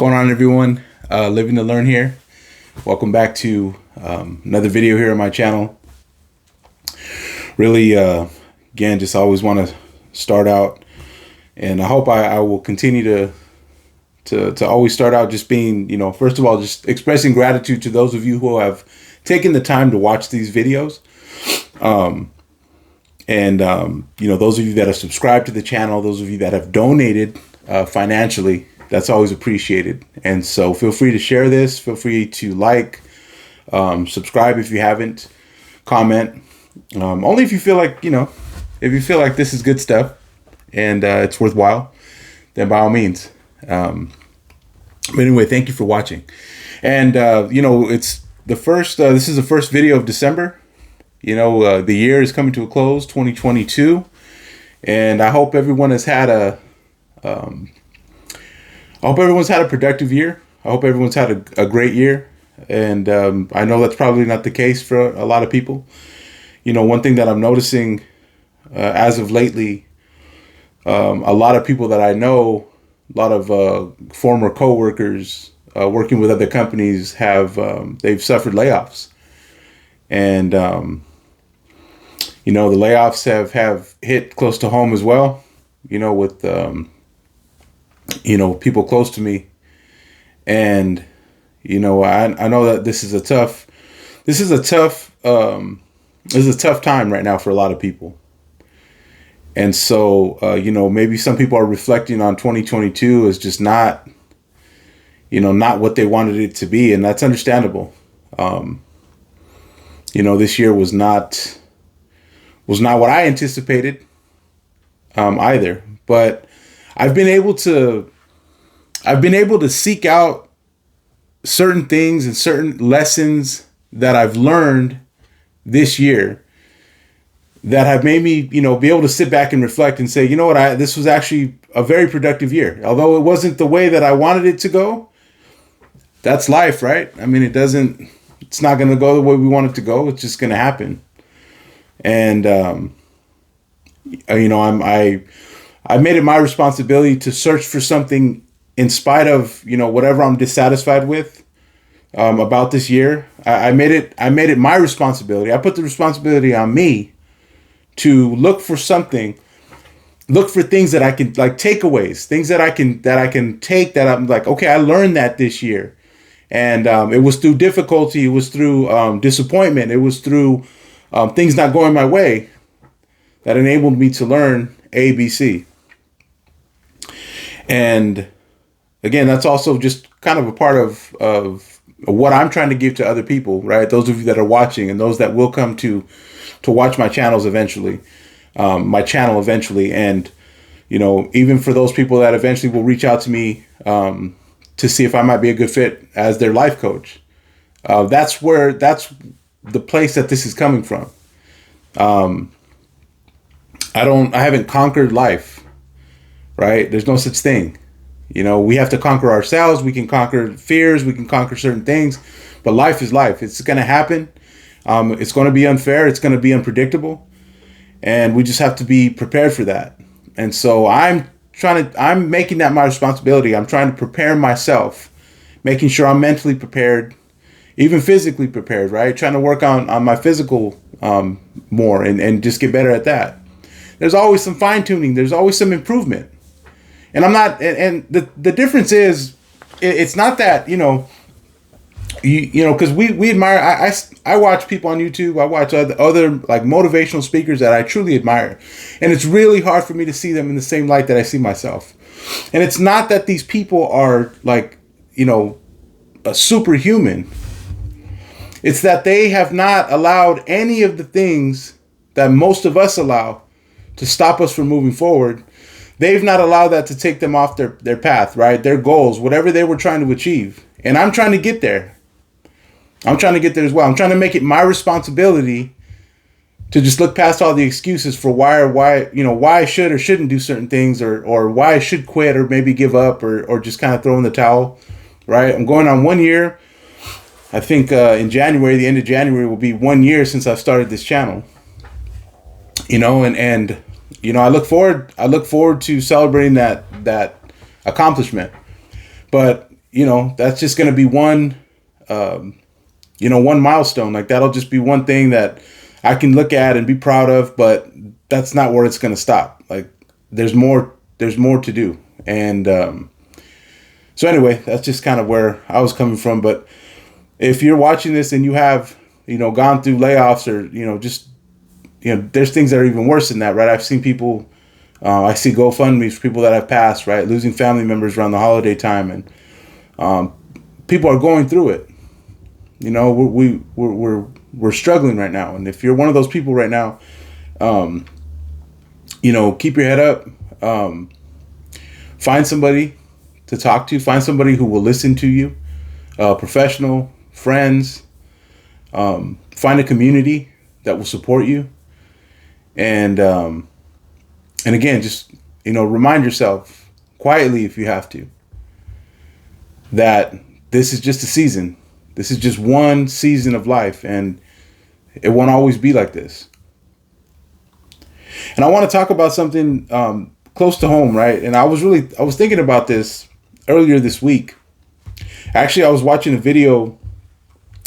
going on, everyone? Living to learn here. Welcome back to another video here on my channel. Really, again, just always want to start out, and I hope I will continue to always start out just being, first of all, just expressing gratitude to those of you who have taken the time to watch these videos. Those of you that have subscribed to the channel, those of you that have donated financially, that's always appreciated. And so feel free to share this. Feel free to like, subscribe if you haven't, comment. Only if you feel like, if you feel like this is good stuff and it's worthwhile, then by all means. But anyway, thank you for watching. And, it's the first, this is the first video of December. The year is coming to a close, 2022. And I hope everyone has had a productive year. I hope everyone's had a great year. And I know that's probably not the case for a lot of people. One thing that I'm noticing as of lately, a lot of people that I know, a lot of former coworkers working with other companies they've suffered layoffs. And, the layoffs have hit close to home as well, with, people close to me. And, I know that this is a tough time right now for a lot of people. And so, maybe some people are reflecting on 2022 as just not what they wanted it to be. And that's understandable. This year was not what I anticipated, either, but I've been able to seek out certain things and certain lessons that I've learned this year that have made me, be able to sit back and reflect and say, this was actually a very productive year. Although it wasn't the way that I wanted it to go, that's life, right? I mean, it's not going to go the way we want it to go. It's just going to happen. And, I made it my responsibility to search for something in spite of, whatever I'm dissatisfied with, about this year. I made it my responsibility. I put the responsibility on me to look for things that I can, like, takeaways, things that I can take that I'm like, okay, I learned that this year. And, it was through difficulty. It was through, disappointment. It was through, things not going my way that enabled me to learn A, B, C. And again, that's also just kind of a part of what I'm trying to give to other people, right? Those of you that are watching and those that will come to watch my channel eventually. And, even for those people that eventually will reach out to me, to see if I might be a good fit as their life coach. That's the place that this is coming from. I haven't conquered life, right? There's no such thing. We have to conquer ourselves. We can conquer fears. We can conquer certain things, but life is life. It's going to happen. It's going to be unfair. It's going to be unpredictable. And we just have to be prepared for that. And so I'm making that my responsibility. I'm trying to prepare myself, making sure I'm mentally prepared, even physically prepared, right? Trying to work on my physical more and just get better at that. There's always some fine tuning. There's always some improvement. And I'm not, and the difference is, it's not that, because we admire, I watch people on YouTube. I watch other like motivational speakers that I truly admire. And it's really hard for me to see them in the same light that I see myself. And it's not that these people are like, a superhuman. It's that they have not allowed any of the things that most of us allow to stop us from moving forward. They've not allowed that to take them off their path, right? Their goals, whatever they were trying to achieve. And I'm trying to get there. I'm trying to get there as well. I'm trying to make it my responsibility to just look past all the excuses for why I should or shouldn't do certain things, or why I should quit or maybe give up or just kind of throw in the towel, right? I'm going on 1 year. I think in January, the end of January, will be 1 year since I've started this channel. And I look forward to celebrating that accomplishment. But that's just going to be one, one milestone. Like that'll just be one thing that I can look at and be proud of, but that's not where it's going to stop. Like there's more to do. And, so anyway, that's just kind of where I was coming from. But if you're watching this and you have, gone through layoffs or, there's things that are even worse than that, right? I've seen people, I see GoFundMe's for people that have passed, right? Losing family members around the holiday time, and people are going through it. We're struggling right now, and if you're one of those people right now, keep your head up. Find somebody to talk to. Find somebody who will listen to you. Professional, friends. Find a community that will support you. And again, just, remind yourself quietly, if you have to, that this is just a season. This is just one season of life, and it won't always be like this. And I want to talk about something close to home, right? And I was thinking about this earlier this week. Actually, I was watching a video.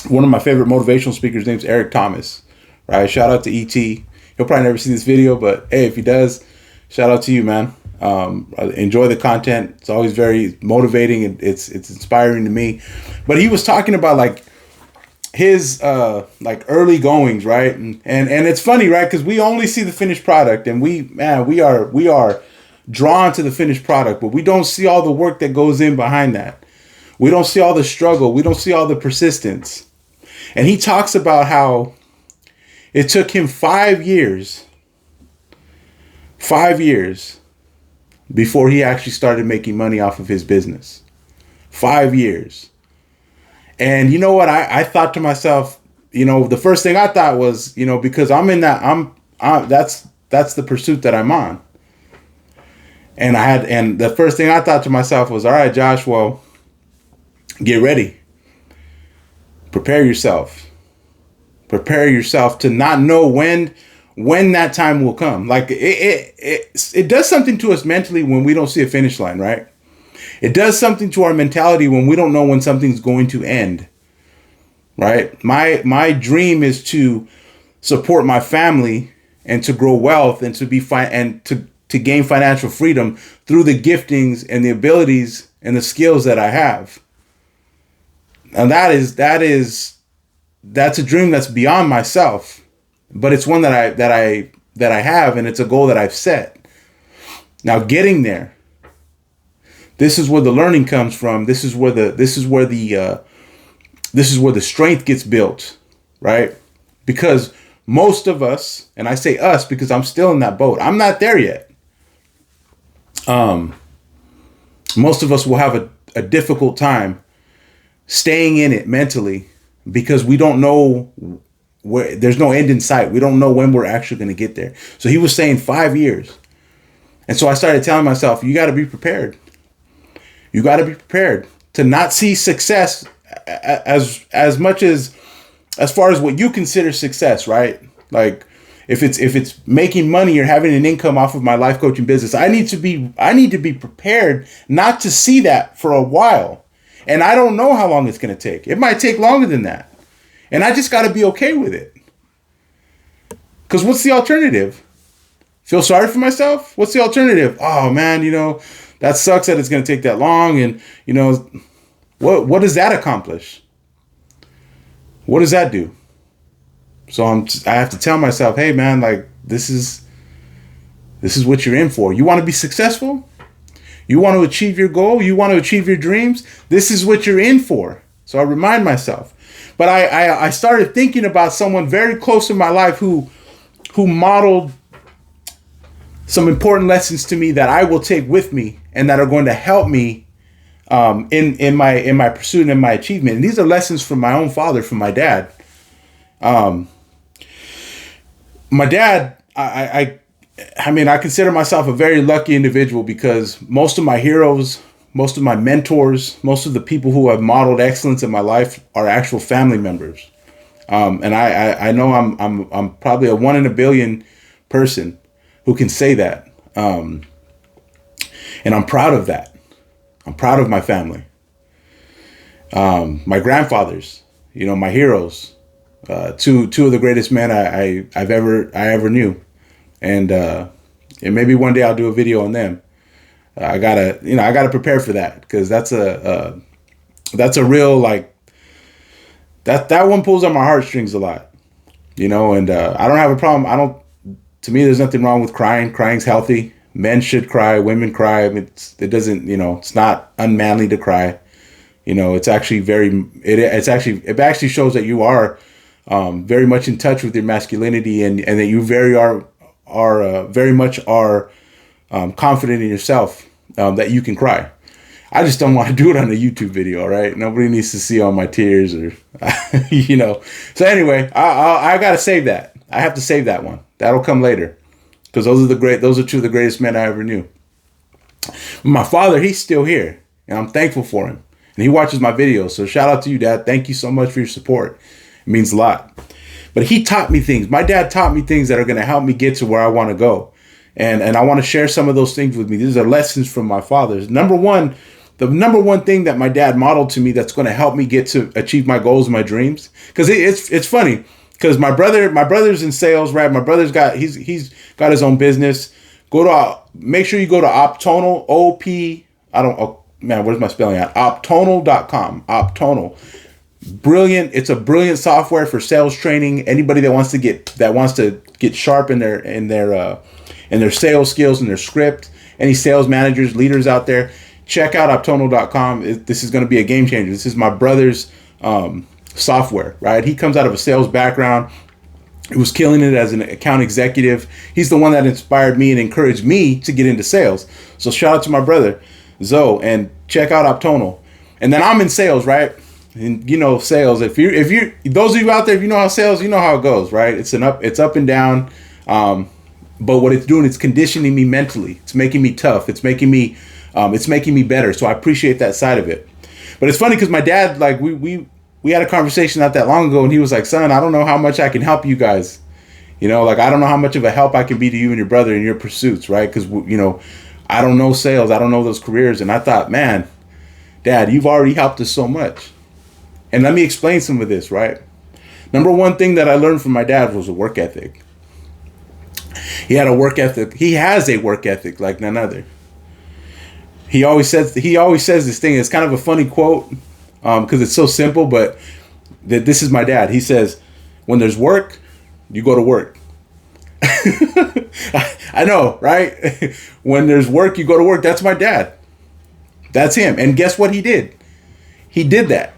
One of my favorite motivational speakers, name's Eric Thomas, right? Shout out to E.T. He'll probably never see this video, but hey, if he does, shout out to you, man. Enjoy the content. It's always very motivating, and it's inspiring to me. But he was talking about like his early goings, right? And it's funny, right? Because we only see the finished product, and we are drawn to the finished product, but we don't see all the work that goes in behind that. We don't see all the struggle. We don't see all the persistence. And he talks about how it took him 5 years before he actually started making money off of his business. 5 years. And you know what? I thought to myself, the first thing I thought was, because I'm in that, that's the pursuit that I'm on. And the first thing I thought to myself was, all right, Josh, well, get ready. Prepare yourself. Prepare yourself to not know when that time will come. Like it does something to us mentally when we don't see a finish line, right? It does something to our mentality when we don't know when something's going to end, right? My dream is to support my family and to grow wealth and to be and to gain financial freedom through the giftings and the abilities and the skills that I have. And that's a dream that's beyond myself, but it's one that I have, and it's a goal that I've set. Now getting there, this is where the learning comes from. This is where the strength gets built, right? Because most of us, and I say us because I'm still in that boat. I'm not there yet. Most of us will have a difficult time staying in it mentally because we don't know where, there's no end in sight. We don't know when we're actually going to get there. So he was saying 5 years. And so I started telling myself, you got to be prepared. You got to be prepared to not see success as much as far as what you consider success, right? Like if it's making money or having an income off of my life coaching business, I need to be prepared not to see that for a while. And I don't know how long it's going to take. It might take longer than that. And I just got to be okay with it. Because what's the alternative? Feel sorry for myself? What's the alternative? Oh, man, that sucks that it's going to take that long. And, what does that accomplish? What does that do? So I have to tell myself, hey, man, like this is what you're in for. You want to be successful? You want to achieve your goal? You want to achieve your dreams? This is what you're in for. So I remind myself. But I started thinking about someone very close in my life who modeled some important lessons to me that I will take with me and that are going to help me in my pursuit and in my achievement. And these are lessons from my own father, from my dad. My dad, I consider myself a very lucky individual because most of my heroes, most of my mentors, most of the people who have modeled excellence in my life are actual family members. And I know I'm probably a 1 in a billion person who can say that. And I'm proud of that. I'm proud of my family. my grandfathers, my heroes, two of the greatest men I ever knew, and maybe one day I'll do a video on them. I gotta prepare for that, because that's a real, like, that one pulls on my heartstrings a lot, and I don't have a problem. To me, there's nothing wrong with crying. Crying's healthy. Men should cry. Women cry. It's not unmanly to cry. It's actually it actually shows that you are very much in touch with your masculinity, and that you very much are confident in yourself, that you can cry. I just don't want to do it on a YouTube video, all right? Nobody needs to see all my tears, or So anyway, I gotta save that. I have to save that one. That'll come later, because those are two of the greatest men I ever knew. My father, he's still here, and I'm thankful for him. And he watches my videos, so shout out to you, Dad. Thank you so much for your support. It means a lot. But he taught me things. My dad taught me things that are going to help me get to where I want to go. And I want to share some of those things with me. These are lessons from my fathers. The number one thing that my dad modeled to me that's going to help me get to achieve my goals and my dreams. Because it's funny, because my brother's in sales, right? My brother's he's got his own business. Make sure you go to Optonal, where's my spelling at? Optonal.com. Optonal. Brilliant. It's a brilliant software for sales training. Anybody that wants to get sharp in their sales skills and their script. Any sales managers, leaders out there, check out Optonal.com. This is going to be a game changer. This is my brother's software, right? He comes out of a sales background. He was killing it as an account executive. He's the one that inspired me and encouraged me to get into sales. So shout out to my brother, Zoe, and check out Optonal. And then I'm in sales, right? And sales. If you those of you out there, if you know how sales, you know how it goes, right? It's up and down. But what it's doing, it's conditioning me mentally. It's making me tough. It's making me better. So I appreciate that side of it. But it's funny because my dad, like, we had a conversation not that long ago, and he was like, "Son, I don't know how much I can help you guys. I don't know how much of a help I can be to you and your brother in your pursuits, right? Because I don't know sales. I don't know those careers." And I thought, man, Dad, you've already helped us so much. And let me explain some of this, right? Number one thing that I learned from my dad was a work ethic. He had a work ethic. He has a work ethic like none other. He always says this thing. It's kind of a funny quote because it's so simple, but this is my dad. He says, when there's work, you go to work. I know, right? When there's work, you go to work. That's my dad. That's him. And guess what he did? He did that.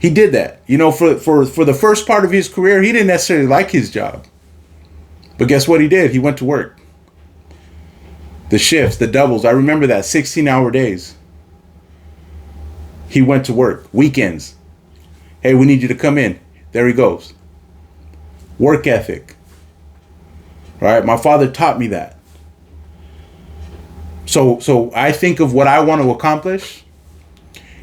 For the first part of his career, he didn't necessarily like his job. But guess what he did? He went to work. The shifts, the doubles. I remember that. 16-hour days. He went to work. Weekends. Hey, we need you to come in. There he goes. Work ethic. Right? My father taught me that. So I think of what I want to accomplish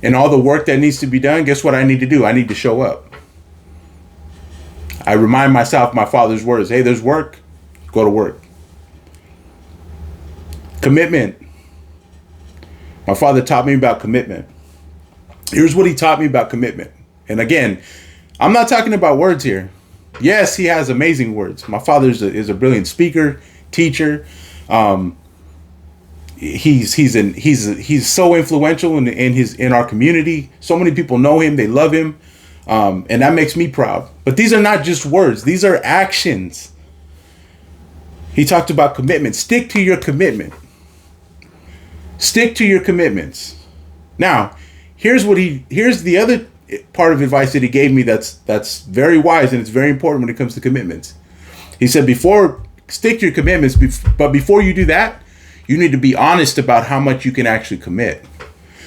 and all the work that needs to be done. Guess what I need to do? I need to show up. I remind myself my father's words. Hey, there's work. Go to work. Commitment. My father taught me about commitment. Here's what he taught me about commitment. And again, I'm not talking about words here. Yes, he has amazing words. My father is a brilliant speaker, teacher. He's so influential in our community. So many people know him. They love him. And that makes me proud. But these are not just words. These are actions. He talked about commitment. Stick to your commitment. Stick to your commitments. Now, here's the other part of advice that he gave me that's very wise, and it's very important when it comes to commitments. He said, stick to your commitments, but before you do that, you need to be honest about how much you can actually commit.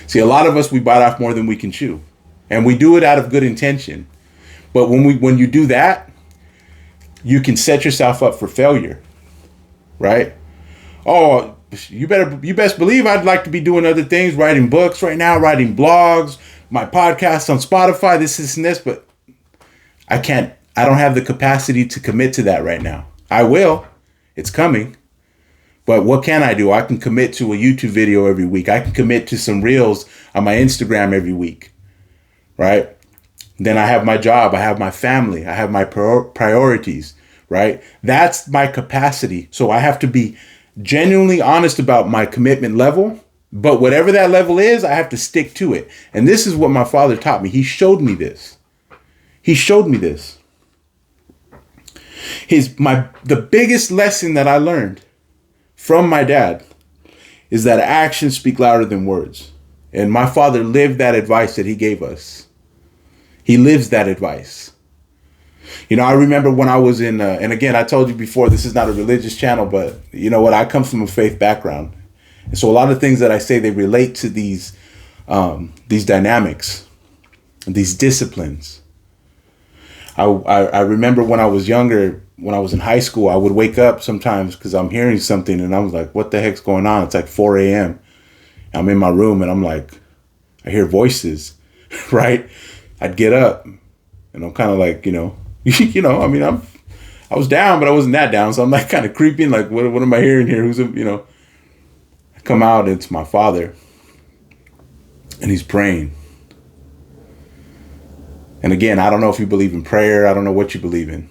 See, a lot of us, we bite off more than we can chew. And we do it out of good intention. But when you do that, you can set yourself up for failure. Right? Oh, you best believe I'd like to be doing other things, writing books right now, writing blogs, my podcast on Spotify, this and this, but I don't have the capacity to commit to that right now. I will. It's coming. But what can I do? I can commit to a YouTube video every week. I can commit to some reels on my Instagram every week. right? Then I have my job, I have my family, I have my priorities, right? That's my capacity. So I have to be genuinely honest about my commitment level. But whatever that level is, I have to stick to it. And this is what my father taught me. He showed me this. He showed me this. The biggest lesson that I learned from my dad is that actions speak louder than words. And my father lived that advice that he gave us. He lives that advice. You know, I remember when I was in, and again, I told you before, this is not a religious channel, but you know what? I come from a faith background. And so a lot of things that I say, they relate to these dynamics, these disciplines. I remember when I was younger, when I was in high school, I would wake up sometimes because I'm hearing something and I was like, what the heck's going on? It's like 4 a.m. I'm in my room and I'm like, I hear voices, right? I'd get up and I'm kind of like, I mean, I was down, but I wasn't that down. So I'm like kind of creeping, like, what am I hearing here? I come out and it's my father and he's praying. And again, I don't know if you believe in prayer. I don't know what you believe in.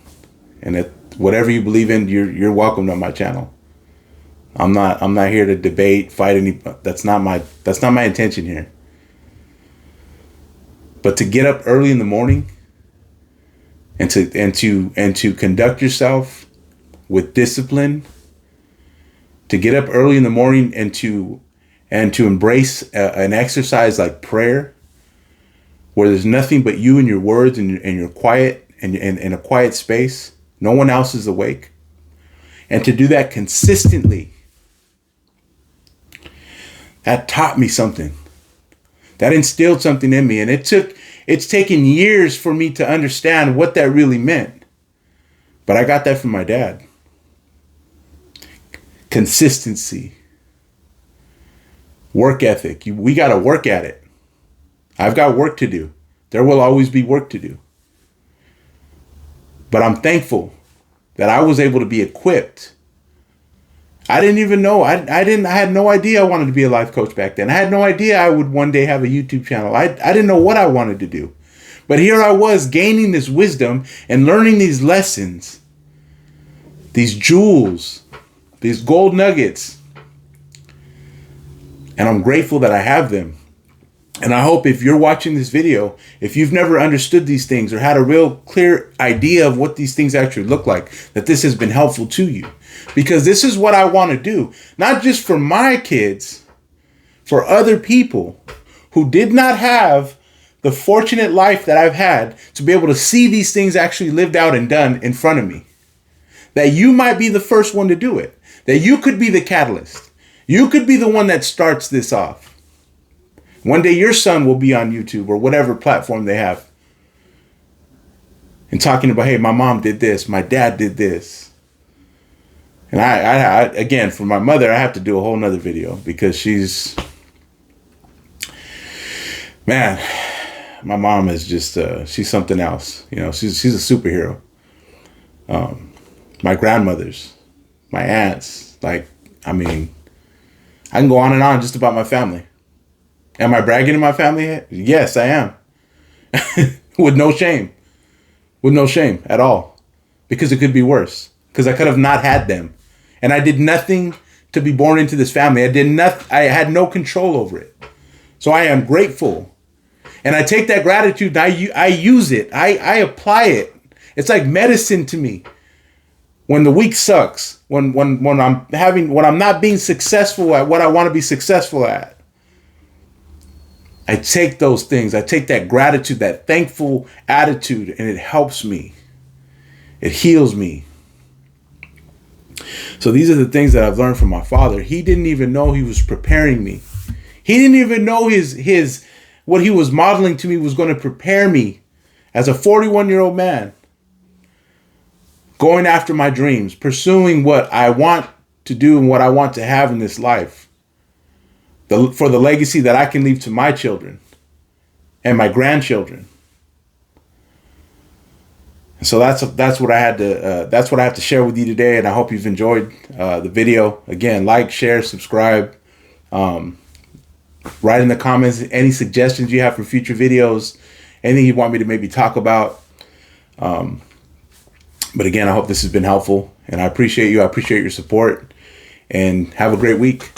And whatever you believe in, you're welcome on my channel. I'm not here to debate, fight any. That's not my intention here. But to get up early in the morning and to conduct yourself with discipline, to get up early in the morning and to embrace an exercise like prayer, where there's nothing but you and your words and you're quiet and in a quiet space, no one else is awake, and to do that consistently, that taught me something. That instilled something in me, and it's taken years for me to understand what that really meant. But I got that from my dad. Consistency. Work ethic. We got to work at it. I've got work to do. There will always be work to do. But I'm thankful that I was able to be equipped. I didn't even know. I had no idea I wanted to be a life coach back then. I had no idea I would one day have a YouTube channel. I didn't know what I wanted to do. But here I was gaining this wisdom and learning these lessons, these jewels, these gold nuggets. And I'm grateful that I have them. And I hope if you're watching this video, if you've never understood these things or had a real clear idea of what these things actually look like, that this has been helpful to you. Because this is what I want to do, not just for my kids, for other people who did not have the fortunate life that I've had to be able to see these things actually lived out and done in front of me. That you might be the first one to do it. That you could be the catalyst. You could be the one that starts this off. One day your son will be on YouTube or whatever platform they have and talking about, hey, my mom did this, my dad did this. And I again, for my mother, I have to do a whole nother video because she's, man, my mom is just, she's something else. She's a superhero. My grandmothers, my aunts, I can go on and on just about my family. Am I bragging in my family? Yes, I am. With no shame. With no shame at all. Because it could be worse. Because I could have not had them. And I did nothing to be born into this family. I had no control over it. So I am grateful. And I take that gratitude and I use it. I apply it. It's like medicine to me. When the week sucks, when I'm not being successful at what I want to be successful at, I take those things. I take that gratitude, that thankful attitude, and it helps me. It heals me. So these are the things that I've learned from my father. He didn't even know he was preparing me. He didn't even know his what he was modeling to me was going to prepare me as a 41-year-old man, going after my dreams, pursuing what I want to do and what I want to have in this life, for the legacy that I can leave to my children and my grandchildren. And so that's what I had to that's what I have to share with you today, and I hope you've enjoyed the video. Again, like, share, subscribe. Write in the comments any suggestions you have for future videos, anything you want me to maybe talk about. But again, I hope this has been helpful, and I appreciate you. I appreciate your support, and have a great week.